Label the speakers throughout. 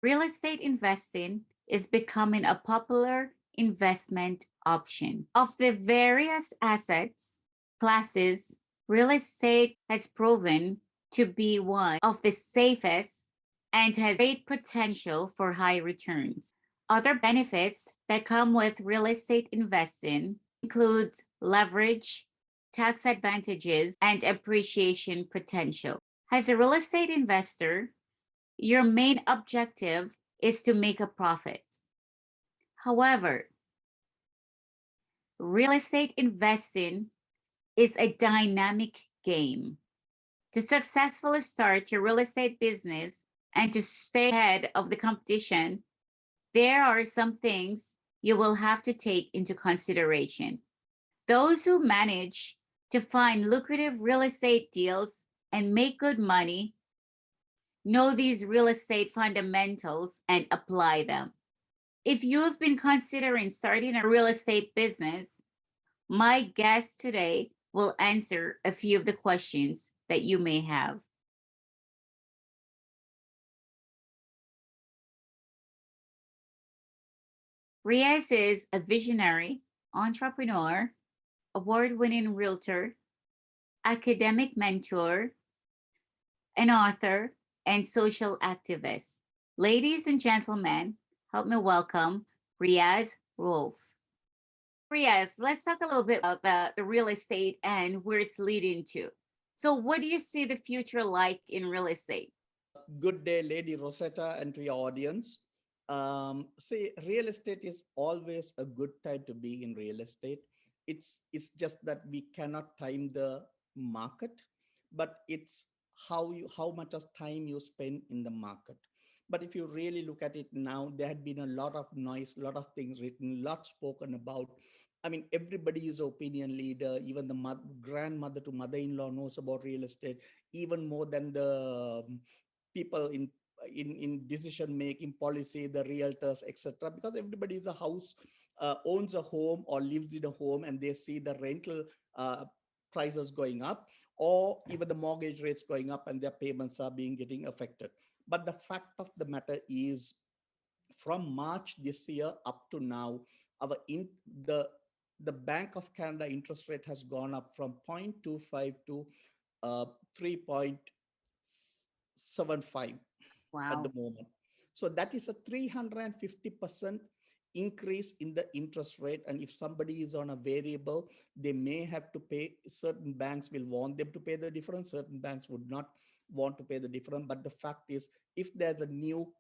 Speaker 1: Real estate investing is becoming a popular investment option. Of the various assets classes, real estate has proven to be one of the safest and has great potential for high returns. Other benefits that come with real estate investing include leverage, tax advantages, and appreciation potential. As a real estate investor, your main objective is to make a profit. However, real estate investing is a dynamic game. To successfully start your real estate business and to stay ahead of the competition, there are some things you will have to take into consideration. Those who manage to find lucrative real estate deals and make good money know these real estate fundamentals and apply them. If you have been considering starting a real estate business, my guest today will answer a few of the questions that you may have. Riyaz is a visionary, entrepreneur, award winning realtor, academic mentor, an author, and social activist. Ladies and gentlemen, help me welcome Riyaz Rauf. Riyaz, let's talk a little bit about the real estate and where it's leading to. So, what do you see the future like in real estate?
Speaker 2: Good day, Lady Rosetta, and to your audience. See, real estate is always a good time to be in real estate. It's just that we cannot time the market, but it's how much of time you spend in the market. But if you really look at it now, there had been a lot of noise, a lot of things written, a lot spoken about. I mean, everybody is opinion leader. Even the grandmother to mother-in-law knows about real estate even more than the people in decision making policy, the realtors, etc. Because everybody is a house owns a home or lives in a home, and they see the rental prices going up, or even the mortgage rates going up, and their payments are being getting affected. But the fact of the matter is, from March this year up to now, our in the Bank of Canada interest rate has gone up from 0.25 to 3.75 at the
Speaker 1: Wow.
Speaker 2: moment. So that is a 350% increase in the interest rate. And if somebody is on a variable, they may have to pay. Certain banks will want them to pay the difference. Certain banks would not want to pay the difference. But the fact is, if there's a new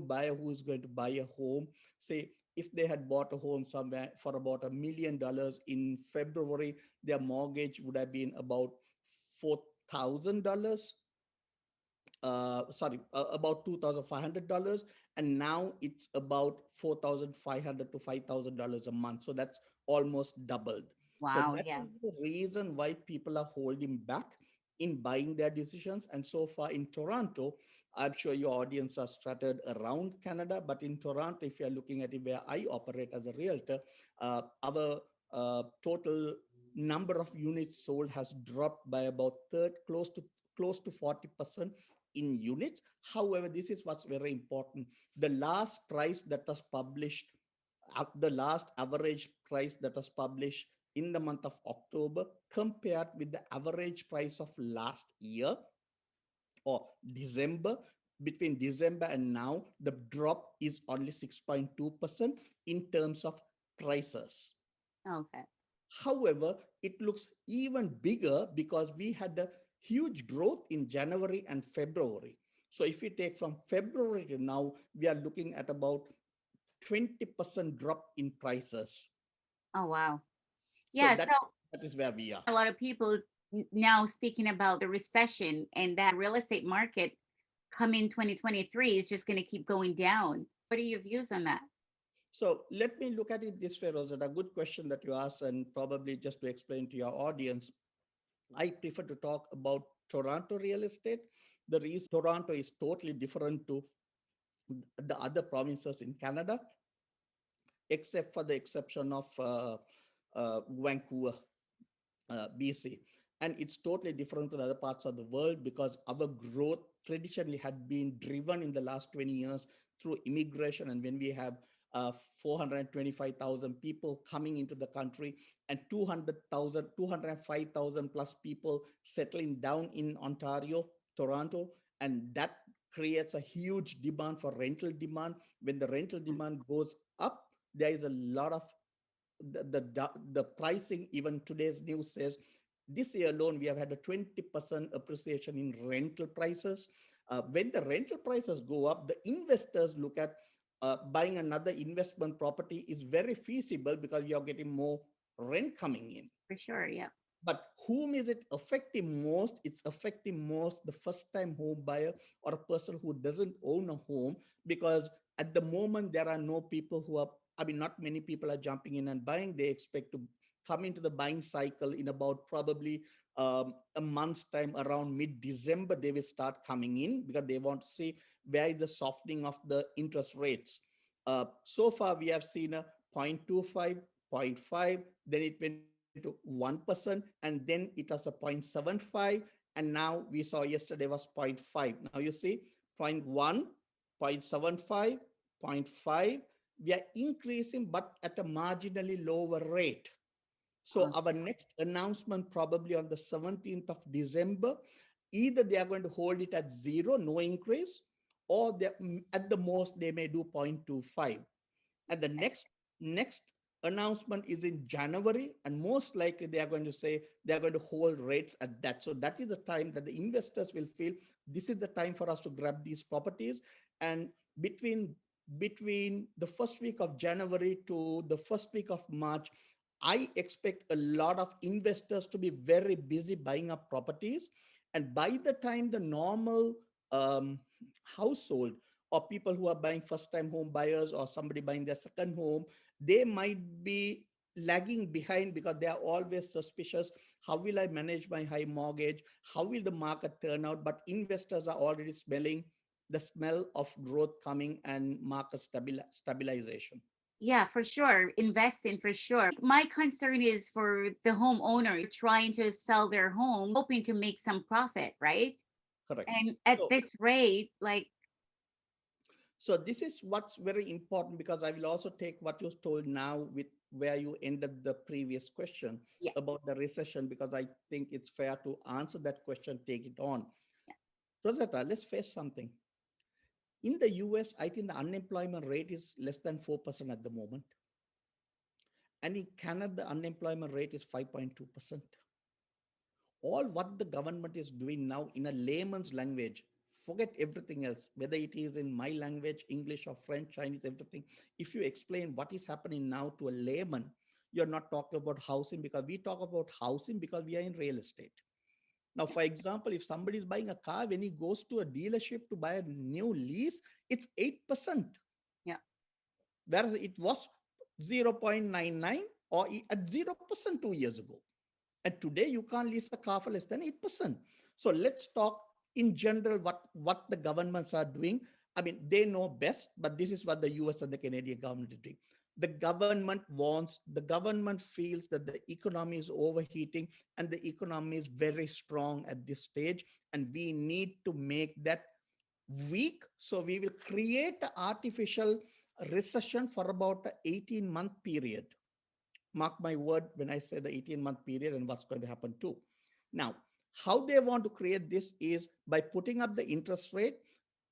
Speaker 2: buyer who is going to buy a home, say if they had bought a home somewhere for about $1 million in February, their mortgage would have been about $4,000, about $2,500, and now it's about $4,500 to $5,000 a month. So that's almost doubled. So
Speaker 1: Wow.
Speaker 2: that
Speaker 1: Yeah.
Speaker 2: is the reason why people are holding back in buying their decisions. And so far in Toronto, I'm sure your audience are scattered around Canada, but in Toronto, if you're looking at it where I operate as a realtor, our total number of units sold has dropped by about close to 40% in units. However, this is what's very important. The last price that was published, the last average price that was published in the month of October, compared with the average price of last year or December, between December and now, the drop is only 6.2% in terms of prices.
Speaker 1: Okay.
Speaker 2: However, it looks even bigger because we had a huge growth in January and February. So if we take from February to now, we are looking at about 20% drop in prices.
Speaker 1: Oh, wow.
Speaker 2: So
Speaker 1: Yeah. So,
Speaker 2: that is where we are.
Speaker 1: a lot of people now speaking about the recession and that real estate market coming 2023 is just going to keep going down. What are your views on that?
Speaker 2: So let me look at it this way, Rosetta. A good question that you asked, and probably just to explain to your audience, I prefer to talk about Toronto real estate. The reason Toronto is totally different to the other provinces in Canada, except for the exception of Vancouver, BC. And it's totally different to the other parts of the world because our growth traditionally had been driven in the last 20 years through immigration, and when we have 425,000 people coming into the country and 205,000 plus people settling down in Ontario, Toronto, and that creates a huge demand for rental demand. When the rental
Speaker 1: Mm.
Speaker 2: demand goes up, there is a lot of the pricing. Even today's news says this year alone we have had a 20% appreciation in rental prices. When the rental prices go up, the investors look at buying another investment property is very feasible because you're getting more rent coming in.
Speaker 1: For sure. Yeah.
Speaker 2: But whom is it affecting most? It's affecting most the first time home buyer or a person who doesn't own a home, because at the moment there are no people who are, I mean, not many people are jumping in and buying. They expect to come into the buying cycle in about probably a month's time. Around mid-December, they will start coming in because they want to see where is the softening of the interest rates. So far, we have seen a 0.25, 0.5, then it went to 1%, and then it was a 0.75, and now we saw yesterday was zero point 0.5. Now you see 0.1, 0.75, zero point 0.5. We are increasing, but at a marginally lower rate. So
Speaker 1: Okay.
Speaker 2: our next announcement probably on the 17th of December, either they are going to hold it at zero, no increase, or at the most they may do 0.25. And the next announcement is in January, and most likely they are going to say they are going to hold rates at that. So that is the time that the investors will feel this is the time for us to grab these properties. And between the first week of January to the first week of March, I expect a lot of investors to be very busy buying up properties. And by the time the normal household or people who are buying first time home buyers or somebody buying their second home, they might be lagging behind because they are always suspicious. How will I manage my high mortgage? How will the market turn out? But investors are already smelling the smell of growth coming and market stabilization.
Speaker 1: Yeah, for sure. Investing for sure. My concern is for the homeowner trying to sell their home, hoping to make some profit, right?
Speaker 2: Correct.
Speaker 1: And at
Speaker 2: So
Speaker 1: this rate, like,
Speaker 2: So this is what's very important, because I will also take what you told now with where you ended the previous question
Speaker 1: yeah,
Speaker 2: about the recession, because I think it's fair to answer that question, take it on.
Speaker 1: yeah,
Speaker 2: Rosetta, let's face something. In the US, I think the unemployment rate is less than 4% at the moment. And in Canada, the unemployment rate is 5.2%. All what the government is doing now in a layman's language, forget everything else, whether it is in my language, English or French, Chinese, everything. If you explain what is happening now to a layman, you're not talking about housing, because we talk about housing because we are in real estate. Now, for example, if somebody is buying a car, when he goes to a dealership to buy a new lease, it's 8%,
Speaker 1: yeah,
Speaker 2: whereas it was 0.99 or at 0% 2 years ago. And today you can't lease a car for less than 8%. So let's talk in general what the governments are doing. I mean, they know best, but this is what the US and the Canadian government is doing. The government feels that the economy is overheating and the economy is very strong at this stage. And we need to make that weak. So we will create an artificial recession for about an 18-month period. Mark my word when I say the 18-month period and what's going to happen too. Now, how they want to create this is by putting up the interest rate.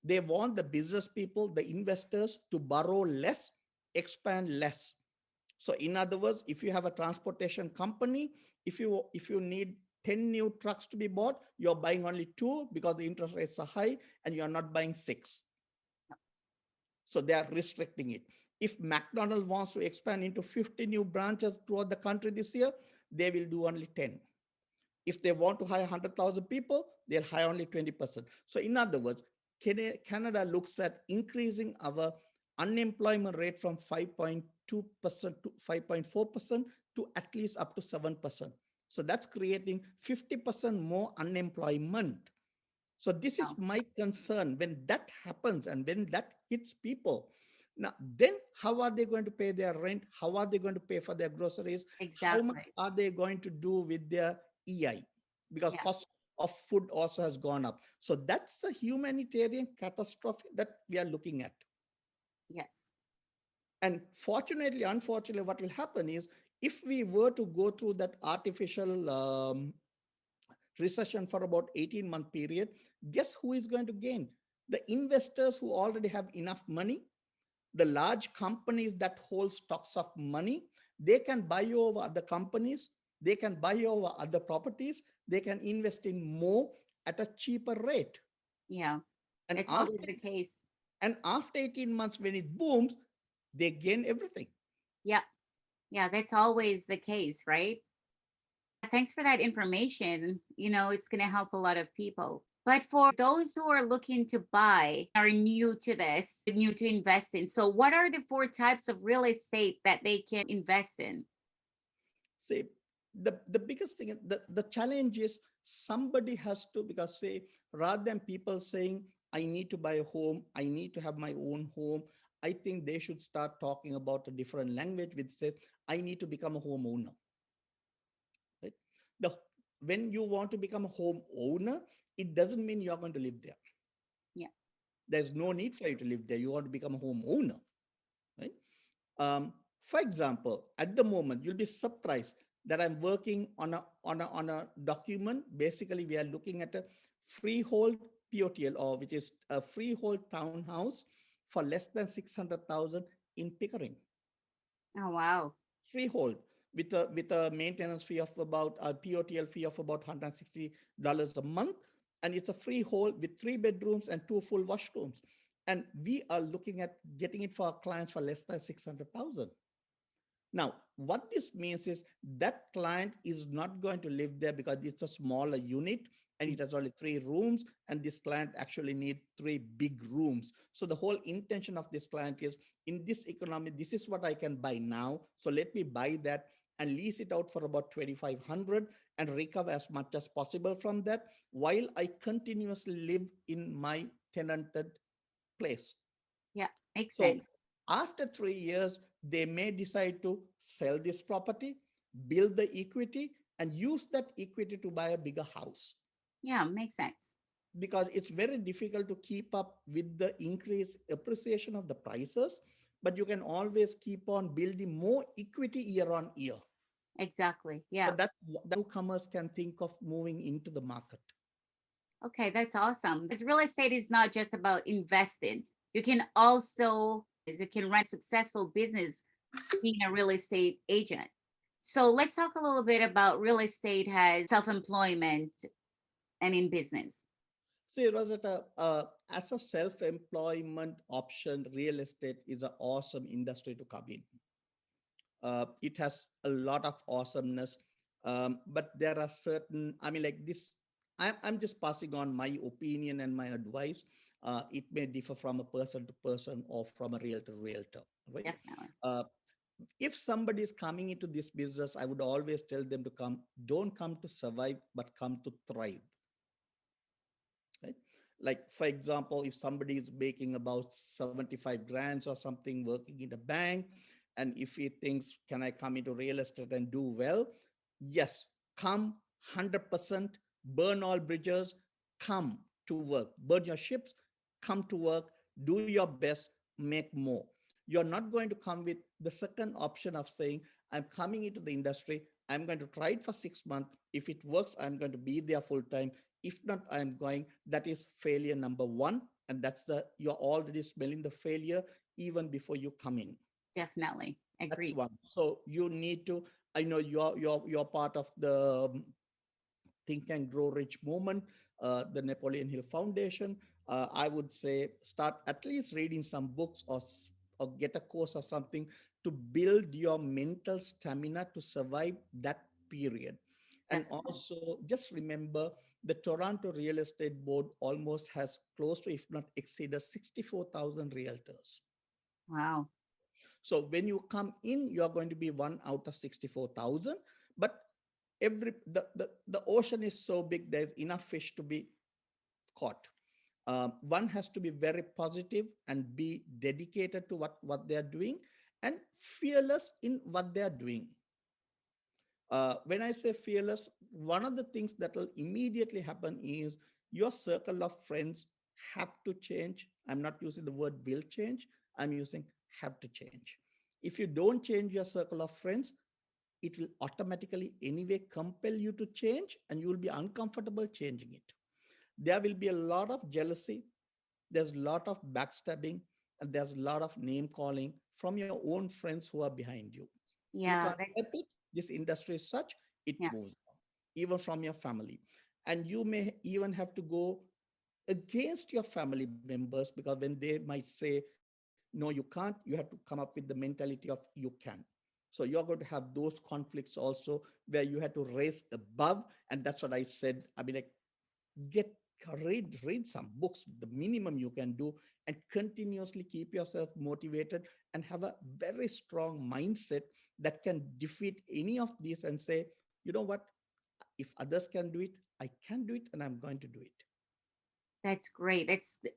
Speaker 2: They want the business people, the investors, to borrow less, expand less. So in other words, if you have a transportation company, if you need 10 new trucks to be bought, you're buying only two because the interest rates are high, and you're not buying six. So they are restricting it. If McDonald's wants to expand into 50 new branches throughout the country this year, they will do only 10. If they want to hire 100,000 people, they'll hire only 20%. So in other words, Canada looks at increasing our unemployment rate from 5.2% to 5.4% to at least up to 7%. So that's creating 50% more unemployment. So this is
Speaker 1: no,
Speaker 2: my concern. When that happens and when that hits people, now then how are they going to pay their rent? How are they going to pay for their groceries? How much
Speaker 1: exactly.
Speaker 2: are they going to do with their EI? Because
Speaker 1: Yeah,
Speaker 2: cost of food also has gone up. So that's a humanitarian catastrophe that we are looking at.
Speaker 1: Yes.
Speaker 2: And fortunately, unfortunately, what will happen is if we were to go through that artificial recession for about 18-month period, guess who is going to gain? The investors who already have enough money, the large companies that hold stocks of money, they can buy over other companies, they can buy over other properties, they can invest in more at a cheaper rate.
Speaker 1: Yeah.
Speaker 2: And
Speaker 1: It's always
Speaker 2: after
Speaker 1: the case.
Speaker 2: and after 18 months, when it booms, they gain everything.
Speaker 1: Yeah. Yeah. That's always the case, right? Thanks for that information. It's going to help a lot of people. But for those who are looking to buy, are new to this, new to investing, so what are the four types of real estate that they can invest in?
Speaker 2: Say the biggest thing, the challenge is somebody has to, because say rather than people saying I need to buy a home, I need to have my own home, I think they should start talking about a different language which says I need to become a homeowner, right? The When you want to become a homeowner, it doesn't mean you're going to live there.
Speaker 1: Yeah.
Speaker 2: There's no need for you to live there. You want to become a homeowner, right? For example, at the moment, you'll be surprised that I'm working on a document. Basically, we are looking at a freehold POTL, or which is a freehold townhouse for less than 600,000 in Pickering.
Speaker 1: Oh, wow.
Speaker 2: Freehold with a maintenance fee of about a POTL fee of about $160 a month, and it's a freehold with 3 bedrooms and 2 full washrooms. And we are looking at getting it for our clients for less than 600,000. Now, what this means is that client is not going to live there because it's a smaller unit and it has only 3 rooms, and this client actually need 3 big rooms. So the whole intention of this client is, in this economy, this is what I can buy now. So let me buy that and lease it out for about 2,500 and recover as much as possible from that while I continuously live in my tenanted place.
Speaker 1: Yeah, makes
Speaker 2: So
Speaker 1: sense.
Speaker 2: after 3 years, they may decide to sell this property, build the equity, and use that equity to buy a bigger house,
Speaker 1: Yeah, makes sense.
Speaker 2: because it's very difficult to keep up with the increased appreciation of the prices, but you can always keep on building more equity year on year.
Speaker 1: Exactly.
Speaker 2: So
Speaker 1: Yeah.
Speaker 2: that's what the newcomers can think of moving into the market.
Speaker 1: Okay, that's awesome. Because real estate is not just about investing. You can run a successful business being a real estate agent. So let's talk a little bit about real estate has self-employment and in business.
Speaker 2: See, Rosetta, as a self-employment option, real estate is an awesome industry to come in. It has a lot of awesomeness, but there are certain, I mean, like this, I'm just passing on my opinion and my advice. It may differ from a person to person or from a realtor to realtor, right?
Speaker 1: Definitely.
Speaker 2: Uh, if somebody is coming into this business, I would always tell them to come, don't come to survive, but come to thrive, right? Like, for example, if somebody is making about 75 grands or something working in a bank, and if he thinks, can I come into real estate and do well? Yes, come 100%, burn all bridges, come to work, burn your ships, come to work, do your best, make more. You're not going to come with the second option of saying, I'm coming into the industry, I'm going to try it for 6 months. If it works, I'm going to be there full time. If not, I'm going. That is failure number one. And you're already smelling the failure even before you come in.
Speaker 1: Definitely.
Speaker 2: That's
Speaker 1: Agreed.
Speaker 2: one. So you need to, I know you're part of the Think and Grow Rich movement, the Napoleon Hill Foundation. I would say start at least reading some books, or get a course or something to build your mental stamina to survive that period. And
Speaker 1: Definitely.
Speaker 2: also just remember, the Toronto Real Estate Board almost has close to, if not exceeded, 64,000 realtors.
Speaker 1: Wow.
Speaker 2: So when you come in, you're going to be one out of 64,000. But the ocean is so big, there's enough fish to be caught. One has to be very positive and be dedicated to what they are doing, and fearless in what they are doing. When I say fearless, one of the things that will immediately happen is your circle of friends have to change. I'm not using the word will change. I'm using have to change. If you don't change your circle of friends, it will automatically anyway compel you to change, and you will be uncomfortable changing it. There will be a lot of jealousy, there's a lot of backstabbing, and there's a lot of name calling from your own friends who are behind you. You
Speaker 1: Yeah,
Speaker 2: can't help
Speaker 1: that's
Speaker 2: it. This industry is such, it
Speaker 1: yeah,
Speaker 2: moves on, even from your family. And you may even have to go against your family members, because when they might say, no, you can't, you have to come up with the mentality of you can. So you're going to have those conflicts also, where you had to raise above. And that's what I said. I mean, like, get read some books, the minimum you can do, and continuously keep yourself motivated and have a very strong mindset that can defeat any of these and say, you know what, if others can do it, I can do it, and I'm going to do it.
Speaker 1: that's great.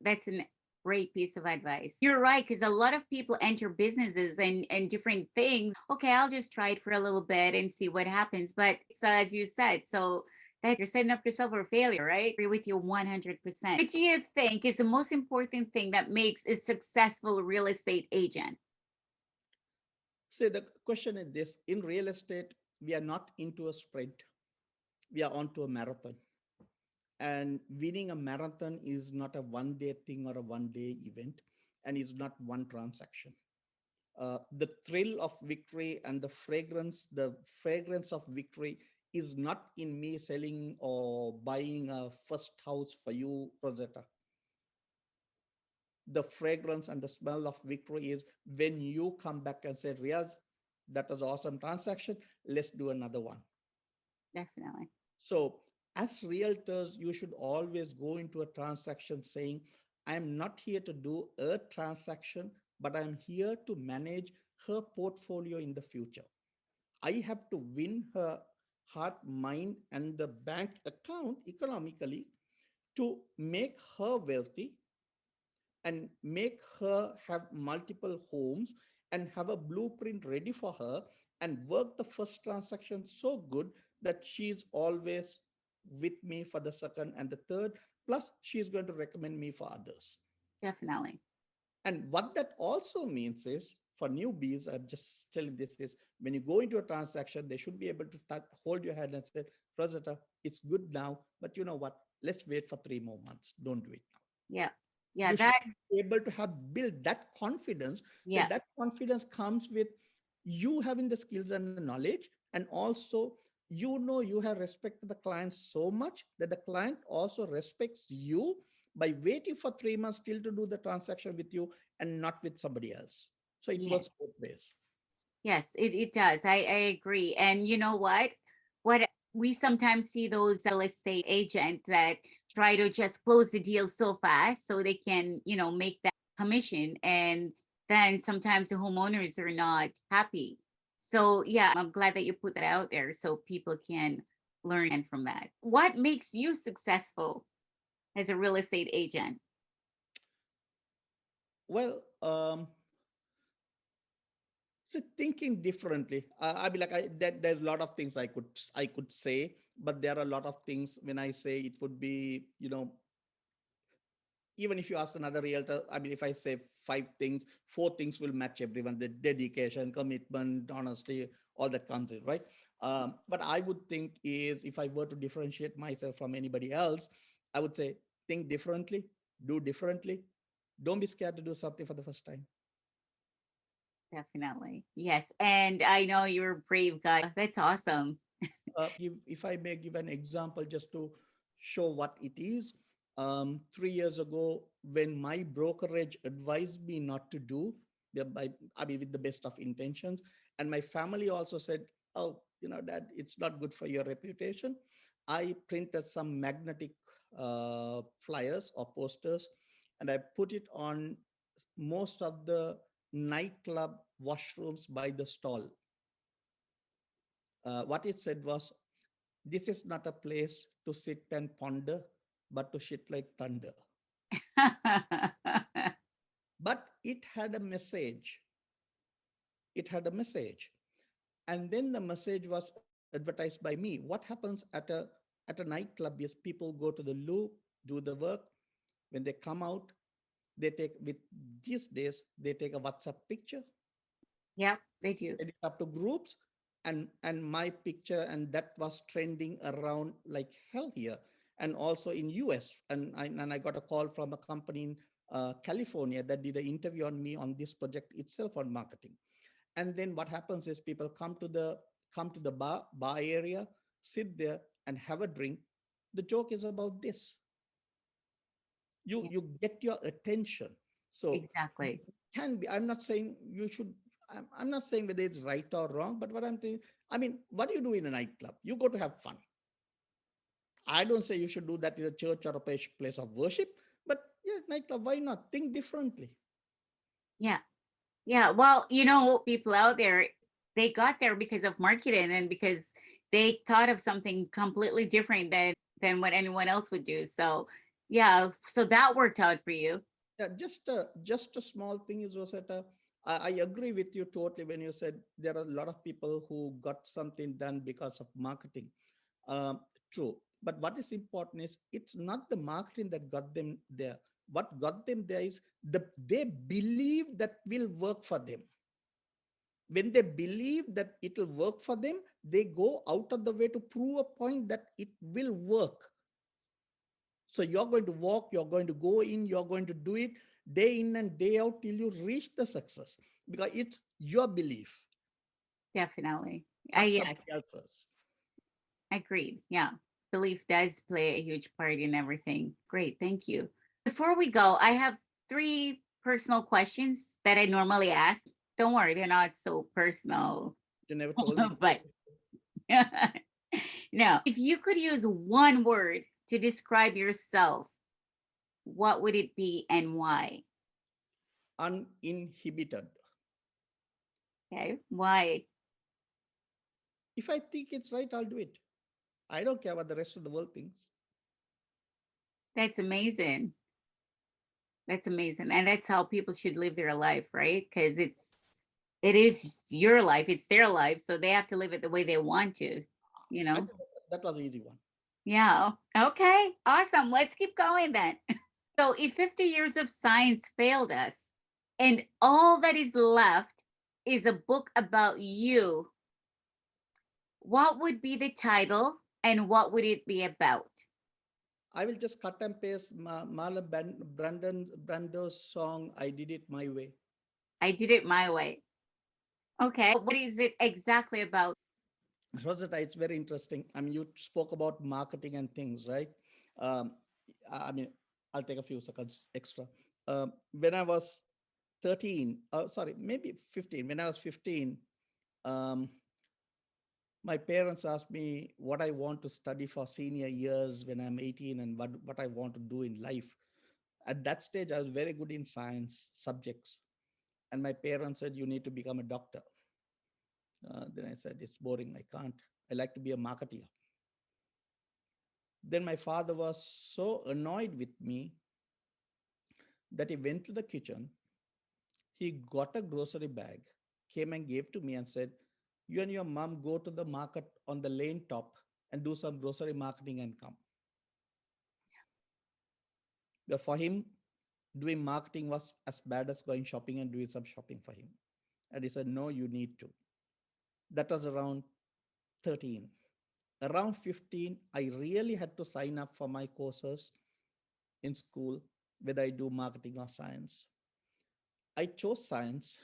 Speaker 1: That's an great piece of advice. You're right, because a lot of people enter businesses and different things. Okay, I'll just try it for a little bit and see what happens. But so as you said, so that you're setting up yourself for failure, right? I agree with you 100%. What do you think is the most important thing that makes a successful real estate agent?
Speaker 2: Say the question is this: in real estate, we are not into a sprint, we are onto a marathon. And winning a marathon is not a 1 day thing or a 1 day event, and is not one transaction. The thrill of victory and the fragrance of victory is not in me selling or buying a first house for you, Rosetta. The fragrance and the smell of victory is when you come back and say, Riyaz, that was awesome transaction. Let's do another one.
Speaker 1: Definitely.
Speaker 2: So, as realtors, you should always go into a transaction saying, I'm not here to do a transaction, but I'm here to manage her portfolio in the future. I have to win her heart, mind, and the bank account economically to make her wealthy and make her have multiple homes and have a blueprint ready for her, and work the first transaction so good that she's always with me for the second and the third, plus she's going to recommend me for others.
Speaker 1: Definitely.
Speaker 2: And what that also means is, for newbies, I'm just telling this, is when you go into a transaction, they should be able to hold your hand and say, Rosetta, it's good now, but you know what, let's wait for 3 more months, don't do it.
Speaker 1: Yeah. Yeah.
Speaker 2: You should
Speaker 1: That,
Speaker 2: be able to have built that confidence.
Speaker 1: yeah.
Speaker 2: That confidence comes with you having the skills and the knowledge, and also, you have respect to the client so much that the client also respects you by waiting for 3 months still to do the transaction with you and not with somebody else. So it
Speaker 1: Yes.
Speaker 2: works both ways.
Speaker 1: Yes, it does. I agree. And you know what? What we sometimes see those real estate agents that try to just close the deal so fast so they can, make that commission. And then sometimes the homeowners are not happy. So yeah, I'm glad that you put that out there so people can learn from that. What makes you successful as a real estate agent?
Speaker 2: Well, so thinking differently. I mean, like, there's a lot of things I could say, but there are a lot of things when I say it would be, even if you ask another realtor, I mean, if I say 5 things, 4 things will match everyone: the dedication, commitment, honesty, all that comes in, right? But I would think is, if I were to differentiate myself from anybody else, I would say think differently, do differently. Don't be scared to do something for the first time.
Speaker 1: Definitely. Yes. And I know you're a brave guy. That's awesome.
Speaker 2: If I may give an example just to show what it is, 3 years ago, when my brokerage advised me not to do, I mean, with the best of intentions, and my family also said, "Oh, Dad, it's not good for your reputation." I printed some magnetic flyers or posters, and I put it on most of the nightclub washrooms by the stall. What it said was, this is not a place to sit and ponder, but to shit like thunder. But it had a message. It had a message. And then the message was advertised by me. What happens at a nightclub is people go to the loop, do the work. When they come out, They take with these days, they take a WhatsApp picture,
Speaker 1: Yep, they do.
Speaker 2: set it up to groups, and my picture, and that was trending around like hell here, and also in US. And I got a call from a company in California that did an interview on me on this project itself on marketing. And then what happens is people come to the bar area, sit there and have a drink. The joke is about this. you
Speaker 1: Yeah,
Speaker 2: you get your attention. So
Speaker 1: exactly.
Speaker 2: can be, I'm not saying you should, I'm not saying whether it's right or wrong, but what I'm saying, I mean, what do you do in a nightclub? You go to have fun. I don't say you should do that in a church or a place of worship, but yeah, nightclub, why not? Think differently.
Speaker 1: Yeah. Yeah. Well, people out there, they got there because of marketing and because they thought of something completely different than what anyone else would do. So yeah, so that worked out for you.
Speaker 2: Yeah, just a small thing is, Rosetta. I agree with you totally when you said there are a lot of people who got something done because of marketing. Um, True. But what is important is it's not the marketing that got them there. What got them there is they believe that will work for them. When they believe that it will work for them, they go out of the way to prove a point that it will work. So you're going to walk, you're going to go in, you're going to do it day in and day out till you reach the success, because it's your belief,
Speaker 1: Definitely.
Speaker 2: not
Speaker 1: Yeah,
Speaker 2: somebody else's.
Speaker 1: agreed. Yeah. Belief does play a huge part in everything. Great. Thank you. Before we go, I have three personal questions that I normally ask. Don't worry, they're not so personal,
Speaker 2: You never told me.
Speaker 1: but no. If you could use one word to describe yourself, what would it be and why?
Speaker 2: Uninhibited.
Speaker 1: Okay. Why?
Speaker 2: If I think it's right, I'll do it. I don't care what the rest of the world thinks.
Speaker 1: That's amazing. That's amazing. And that's how people should live their life, right? Because it is your life, it's their life. So they have to live it the way they want to, you
Speaker 2: I
Speaker 1: know?
Speaker 2: think that was an easy one.
Speaker 1: Yeah. Okay. Awesome. Let's keep going then. So if 50 years of science failed us and all that is left is a book about you, what would be the title and what would it be about?
Speaker 2: I will just cut and paste Brando's song, I Did It My Way.
Speaker 1: I did it my way. Okay. What is it exactly about?
Speaker 2: Rosetta, it's very interesting. I mean, you spoke about marketing and things, right? Um, I mean, I'll take a few seconds extra. When I was 13, sorry, maybe 15, when I was 15, um, my parents asked me what I want to study for senior years when I'm 18, and what I want to do in life. At that stage, I was very good in science subjects. And my parents said, you need to become a doctor. Then I said, it's boring. I can't. I like to be a marketer. Then my father was so annoyed with me that he went to the kitchen. He got a grocery bag, came and gave to me and said, you and your mom go to the market on the lane top and do some grocery marketing and come. But for him, doing marketing was as bad as going shopping and doing some shopping for him. And he said, no, you need to. That was around 13. Around 15, I really had to sign up for my courses in school, whether I do marketing or science. I chose science,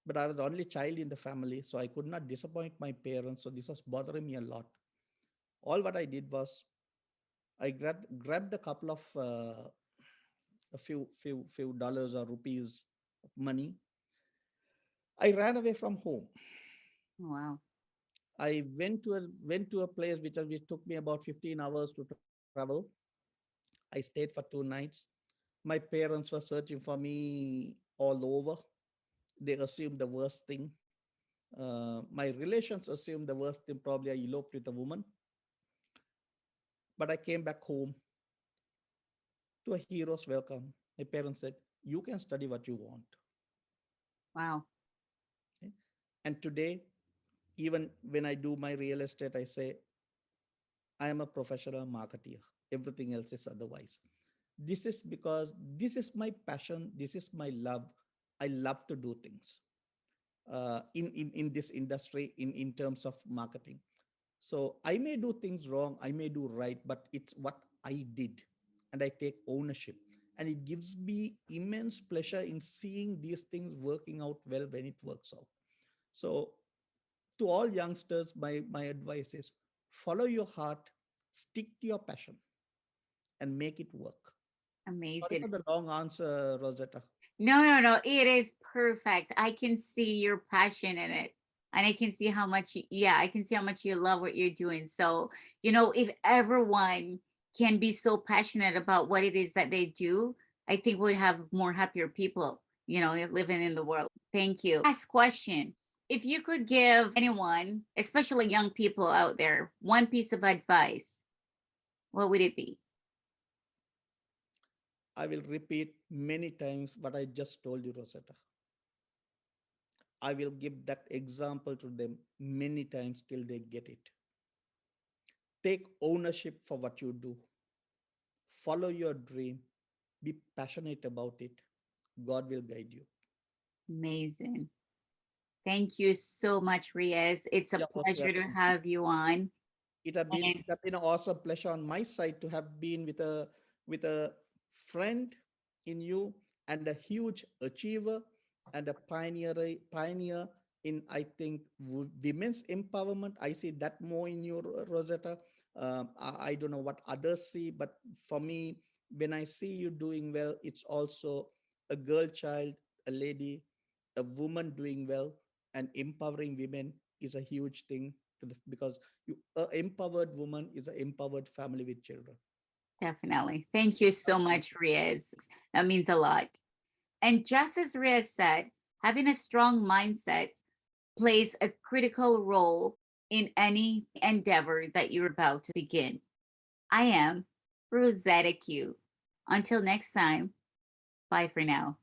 Speaker 2: but I was the only child in the family, so I could not disappoint my parents. So this was bothering me a lot. All what I did was I grabbed a couple of a few dollars or rupees of money. I ran away from home.
Speaker 1: Wow.
Speaker 2: I went to a place which took me about 15 hours to travel. I stayed for 2 nights. My parents were searching for me all over. They assumed the worst thing. My relations assumed the worst thing. Probably I eloped with a woman. But I came back home to a hero's welcome. My parents said, you can study what you want.
Speaker 1: Wow.
Speaker 2: Okay? And today, even when I do my real estate, I say, I am a professional marketer. Everything else is otherwise. This is because this is my passion, this is my love. I love to do things in this industry in terms of marketing. So I may do things wrong, I may do right, but it's what I did, and I take ownership. And it gives me immense pleasure in seeing these things working out well when it works out. So to all youngsters, my advice is follow your heart, stick to your passion, and make it work. Sorry
Speaker 1: Amazing.
Speaker 2: for the long answer, Rosetta.
Speaker 1: No, no, no. It is perfect. I can see your passion in it. And I can see how much, yeah, I can see how much you love what you're doing. So, if everyone can be so passionate about what it is that they do, I think we'd have more happier people, living in the world. Thank you. Last question. If you could give anyone, especially young people out there, one piece of advice, what would it be?
Speaker 2: I will repeat many times what I just told you, Rosetta. I will give that example to them many times till they get it. Take ownership for what you do. Follow your dream. Be passionate about it. God will guide you.
Speaker 1: Amazing. Thank you so much, Riyaz. It's a
Speaker 2: You're most
Speaker 1: pleasure to
Speaker 2: welcome.
Speaker 1: have you on.
Speaker 2: It
Speaker 1: And
Speaker 2: has been an awesome pleasure on my side to have been with a friend in you, and a huge achiever and a pioneer in, I think, women's empowerment. I see that more in you, Rosetta. I don't know what others see, but for me, when I see you doing well, it's also a girl child, a lady, a woman doing well, and empowering women is a huge thing because empowered woman is an empowered family with children.
Speaker 1: definitely. Thank you so much, Riyaz. That means a lot. And just as Riyaz said, having a strong mindset plays a critical role in any endeavor that you're about to begin. I am Rosetta Q. Until next time, bye for now.